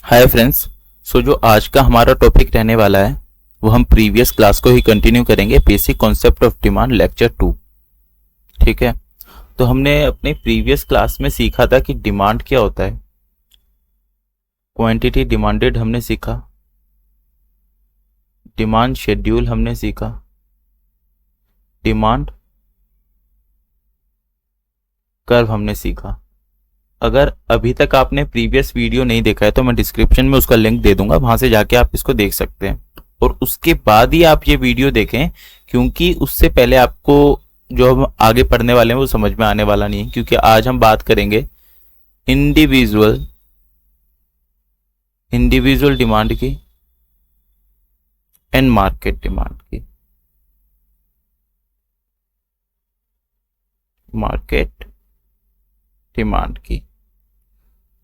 Hi friends. जो आज का हमारा टॉपिक रहने वाला है वो हम प्रीवियस क्लास को ही कंटिन्यू करेंगे, basic concept of demand lecture 2। ठीक है, तो हमने अपने प्रीवियस क्लास में सीखा था कि डिमांड क्या होता है। क्वांटिटी डिमांडेड हमने सीखा, डिमांड शेड्यूल हमने सीखा, डिमांड कर्व हमने सीखा। अगर अभी तक आपने प्रीवियस वीडियो नहीं देखा है तो मैं डिस्क्रिप्शन में उसका लिंक दे दूंगा, वहां से जाके आप इसको देख सकते हैं और उसके बाद ही आप ये वीडियो देखें, क्योंकि उससे पहले आपको जो हम आगे पढ़ने वाले हैं वो समझ में आने वाला नहीं है। क्योंकि आज हम बात करेंगे इंडिविजुअल डिमांड की एंड मार्केट डिमांड की। मार्केट डिमांड की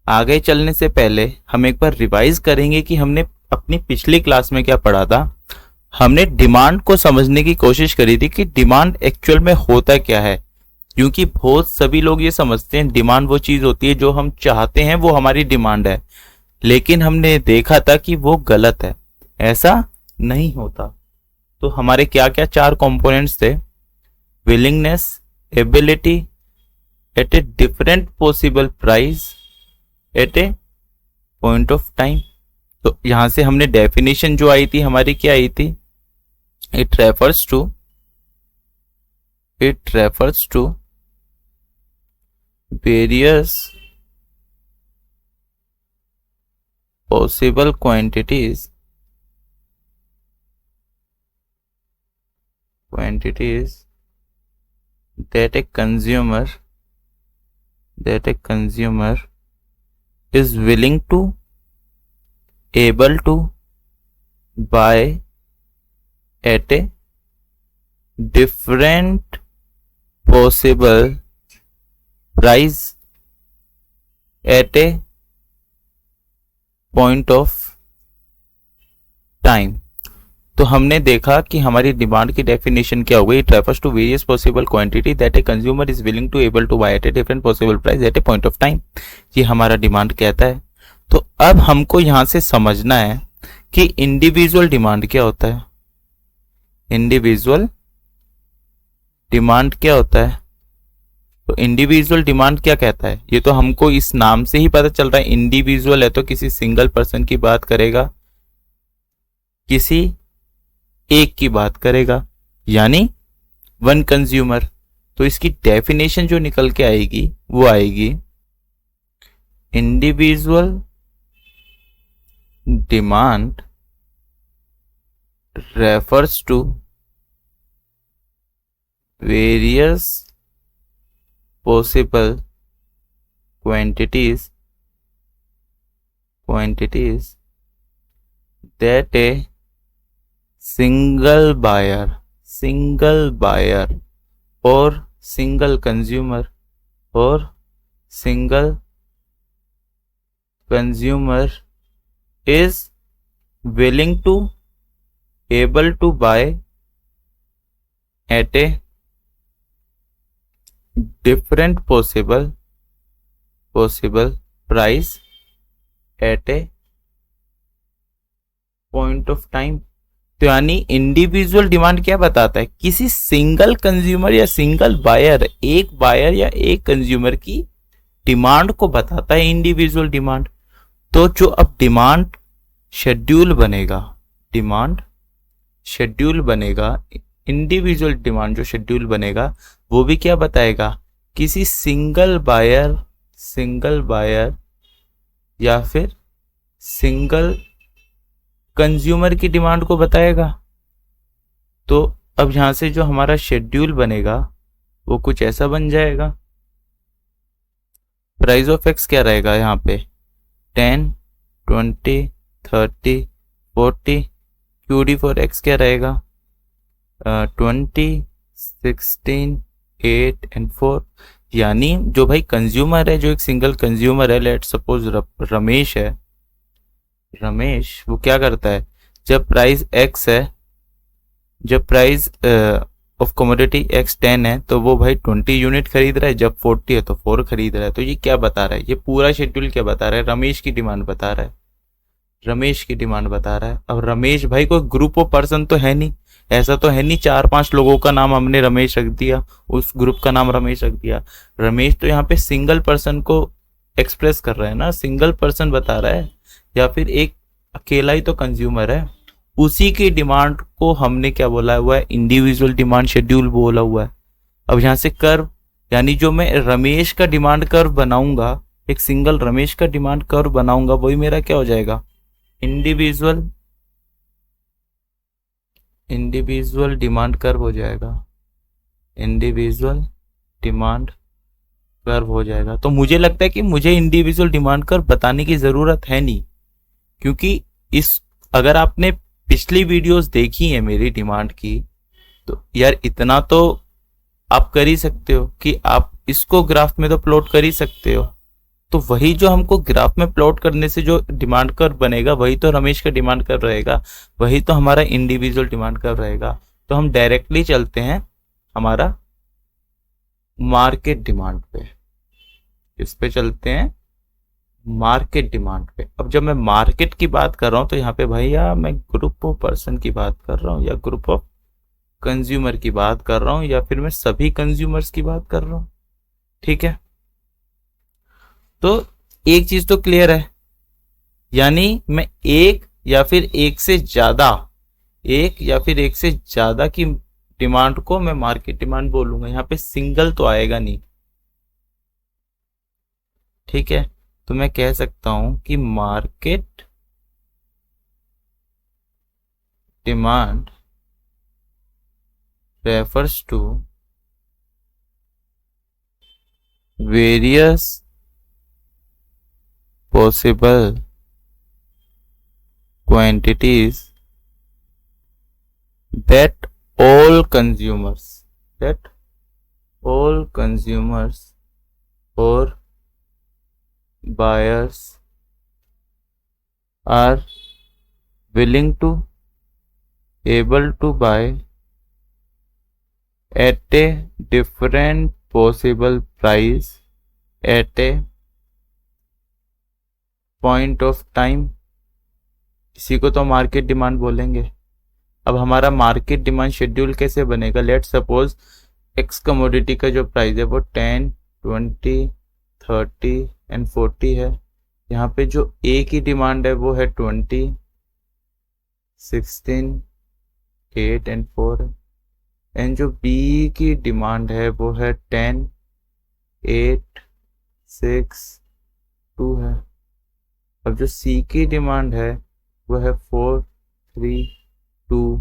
आगे चलने से पहले हम एक बार रिवाइज करेंगे कि हमने अपनी पिछली क्लास में क्या पढ़ा था। हमने डिमांड को समझने की कोशिश करी थी कि डिमांड एक्चुअल में होता क्या है, क्योंकि बहुत सभी लोग ये समझते हैं डिमांड वो चीज होती है जो हम चाहते हैं, वो हमारी डिमांड है। लेकिन हमने देखा था कि वो गलत है, ऐसा नहीं होता। तो हमारे क्या क्या 4 कंपोनेंट्स थे? Willingness, ability at a different possible price at a point of time. तो यहां से हमने डेफिनेशन जो आई थी हमारी क्या आई थी? It refers to various possible quantities that a consumer is willing to able to buy at a different possible price at a point of time। तो हमने देखा कि हमारी डिमांड की डेफिनेशन क्या हो गई? It refers to various possible quantity that a consumer is willing to able to buy at a different possible price at a point of time. ये हमारा डिमांड कहता है। तो अब हमको यहां से समझना है कि इंडिविजुअल डिमांड क्या होता है। इंडिविजुअल डिमांड क्या होता है? तो इंडिविजुअल डिमांड क्या कहता है? ये तो हमको इस नाम से ही पता चल रहा है। इंडिविजुअल है तो किसी सिंगल पर्सन की बात करेगा, किसी एक की बात करेगा, यानी वन कंज्यूमर। तो इसकी डेफिनेशन जो निकल के आएगी वो आएगी individual demand refers to various possible quantities that a single buyer or single consumer is willing to able to buy at a different possible price at a point of time। तो यानी individual demand क्या बताता है? किसी single consumer या single buyer, एक buyer या एक कंज्यूमर की डिमांड को बताता है इंडिविजुअल डिमांड। तो जो अब डिमांड शेड्यूल बनेगा, इंडिविजुअल डिमांड जो शेड्यूल बनेगा वो भी क्या बताएगा? किसी सिंगल बायर या फिर सिंगल कंज्यूमर की डिमांड को बताएगा। तो अब यहां से जो हमारा शेड्यूल बनेगा वो कुछ ऐसा बन जाएगा। प्राइस ऑफ एक्स क्या रहेगा यहाँ पे? 10, 20, 30, 40। क्यूडी फॉर एक्स क्या रहेगा? 20, 16, 8 एंड 4। यानी जो भाई कंज्यूमर है, जो एक सिंगल कंज्यूमर है, लेट सपोज रमेश है, रमेश वो क्या करता है? जब प्राइस एक्स है, जब प्राइस ऑफ कमोडिटी एक्स 10 है तो वो भाई 20 यूनिट खरीद रहा है, जब 40 है तो 4 खरीद रहा है। तो ये क्या बता रहा है? ये पूरा शेड्यूल क्या बता रहा है? रमेश की डिमांड बता रहा है। रमेश की डिमांड बता रहा है। अब रमेश भाई कोई ग्रुप ऑफ पर्सन तो है नहीं, ऐसा तो है नहीं 4-5 लोगों का नाम हमने रमेश रख दिया, उस ग्रुप का नाम रमेश रख दिया। रमेश तो यहाँ पे सिंगल पर्सन को एक्सप्रेस कर रहा है ना, सिंगल पर्सन बता रहा है, या फिर एक अकेला ही तो कंज्यूमर है। उसी की डिमांड को हमने क्या बोला हुआ है, इंडिविजुअल डिमांड शेड्यूल बोला हुआ है। अब यहाँ से कर्व, यानी जो मैं रमेश का डिमांड कर्व बनाऊंगा, एक सिंगल रमेश का डिमांड कर्व बनाऊंगा, वही मेरा क्या हो जाएगा, इंडिविजुअल डिमांड कर्व हो जाएगा, इंडिविजुअल डिमांड कर्व हो जाएगा। तो मुझे लगता है कि मुझे इंडिविजुअल डिमांड कर्व बताने की जरूरत है नहीं, क्योंकि इस, अगर आपने पिछली वीडियोस देखी है मेरी डिमांड की, तो यार इतना तो आप कर ही सकते हो कि आप इसको ग्राफ में तो प्लॉट कर ही सकते हो। तो वही जो हमको ग्राफ में प्लॉट करने से जो डिमांड कर्व बनेगा, वही तो रमेश का डिमांड कर्व रहेगा, वही तो हमारा इंडिविजुअल डिमांड कर्व रहेगा। तो हम डायरेक्टली चलते हैं हमारा मार्केट डिमांड पे, इस पे चलते हैं मार्केट डिमांड पे। अब जब मैं मार्केट की बात कर रहा हूं तो यहाँ पे भैया मैं ग्रुप ऑफ पर्सन की बात कर रहा हूँ, या ग्रुप ऑफ कंज्यूमर की बात कर रहा हूँ, या फिर मैं सभी कंज्यूमर्स की बात कर रहा हूँ। ठीक है, तो एक चीज तो क्लियर है, यानी मैं एक या फिर एक से ज्यादा की डिमांड को मैं मार्केट डिमांड बोलूंगा। यहाँ पे सिंगल तो आएगा नहीं। ठीक है, तो मैं कह सकता हूं कि market demand refers to various possible quantities that all consumers or buyers are willing to able to buy at a different possible price at a point of time. इसी को तो मार्केट डिमांड बोलेंगे। अब हमारा मार्केट डिमांड शेड्यूल कैसे बनेगा, let suppose x commodity का जो प्राइस है वो 10, 20, 30 एंड 40 है। यहाँ पे जो ए की डिमांड है वो है 20, 16, 8 एंड 4 है, एंड जो बी की डिमांड है वो है 10, 8, 6, 2 है। अब जो सी की डिमांड है वो है 4, 3, 2,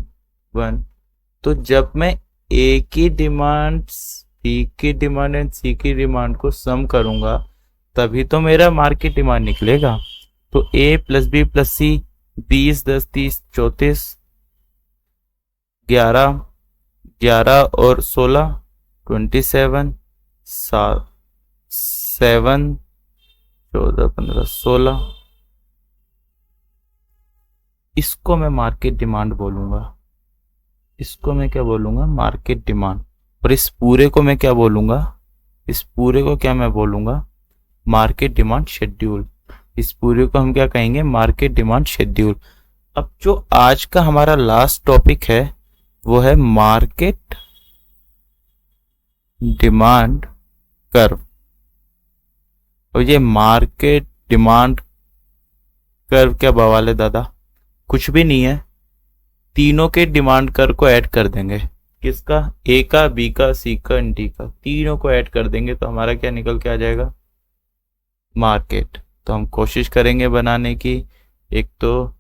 1। तो जब मैं ए की डिमांड, बी की डिमांड एंड सी की डिमांड को सम करूंगा तभी तो मेरा मार्केट डिमांड निकलेगा। तो ए प्लस बी प्लस सी 20, 10, 30, 34, 11, 11 और 16, 27, 7, 14, 15, 16। इसको मैं मार्केट डिमांड बोलूंगा, इसको मैं क्या बोलूंगा, मार्केट डिमांड। और इस पूरे को मैं क्या बोलूंगा, इस पूरे को क्या मैं बोलूंगा, मार्केट डिमांड शेड्यूल। इस पूरे को हम क्या कहेंगे, मार्केट डिमांड शेड्यूल। अब जो आज का हमारा लास्ट टॉपिक है वो है मार्केट डिमांड कर्व। और ये मार्केट डिमांड कर्व क्या बवाल है दादा, कुछ भी नहीं है, तीनों के डिमांड कर्व को ऐड कर देंगे। किसका, ए का, बी का, सी का, डी का, तीनों को ऐड कर देंगे तो हमारा क्या निकल के आ जाएगा, मार्केट। तो हम कोशिश करेंगे बनाने की। एक तो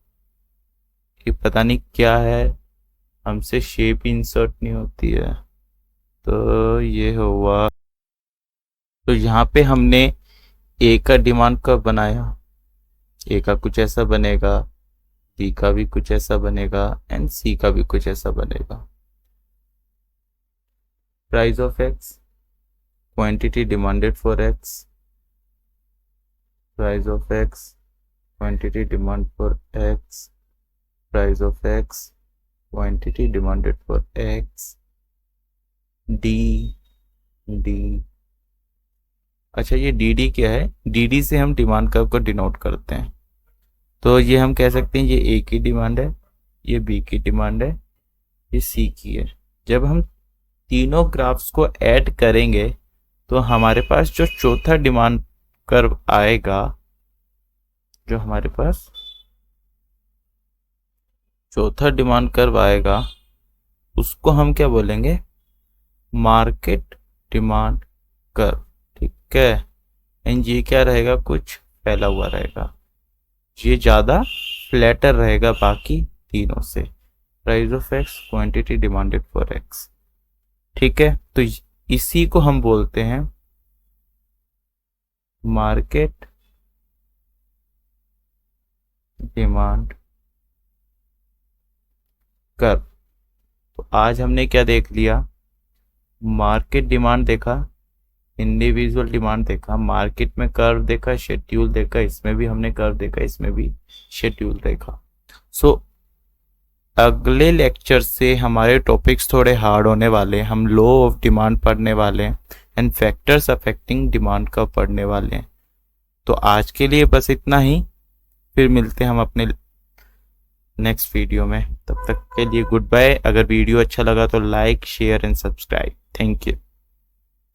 ये पता नहीं क्या है, हमसे शेप इंसर्ट नहीं होती है, तो ये हुआ। तो यहाँ पे हमने ए का डिमांड कर्व बनाया, ए का कुछ ऐसा बनेगा, बी का भी कुछ ऐसा बनेगा एंड सी का भी कुछ ऐसा बनेगा। Price of x, quantity demanded for x, price of x, quantity demand for x, price of x, quantity demanded for x, D D. अच्छा ये डी डी क्या है, डी डी से हम डिमांड कर्व को डिनोट करते हैं। तो ये हम कह सकते हैं ये ए की डिमांड है, ये बी की डिमांड है, ये सी की है। जब हम तीनों ग्राफ्स को ऐड करेंगे तो हमारे पास जो चौथा डिमांड कर्व आएगा, जो हमारे पास चौथा डिमांड कर्व आएगा, उसको हम क्या बोलेंगे, मार्केट डिमांड कर्व। ठीक है, एंड ये क्या रहेगा, कुछ फैला हुआ रहेगा, ये ज़्यादा फ्लैटर रहेगा बाकी तीनों से। Price of x, quantity demanded for x. ठीक है, तो इसी को हम बोलते हैं मार्केट डिमांड कर्व। तो आज हमने क्या देख लिया, मार्केट डिमांड देखा, इंडिविजुअल डिमांड देखा, मार्केट में कर्व देखा, शेड्यूल देखा, इसमें भी हमने कर्व देखा, इसमें भी शेड्यूल देखा। सो अगले लेक्चर से हमारे टॉपिक्स थोड़े हार्ड होने वाले हैं, हम लॉ ऑफ डिमांड पढ़ने वाले हैं एंड फैक्टर्स अफेक्टिंग डिमांड का पढ़ने वाले हैं। तो आज के लिए बस इतना ही, फिर मिलते हैं हम अपने नेक्स्ट वीडियो में। तब तक के लिए गुड बाय। अगर वीडियो अच्छा लगा तो like, share and subscribe. Thank you.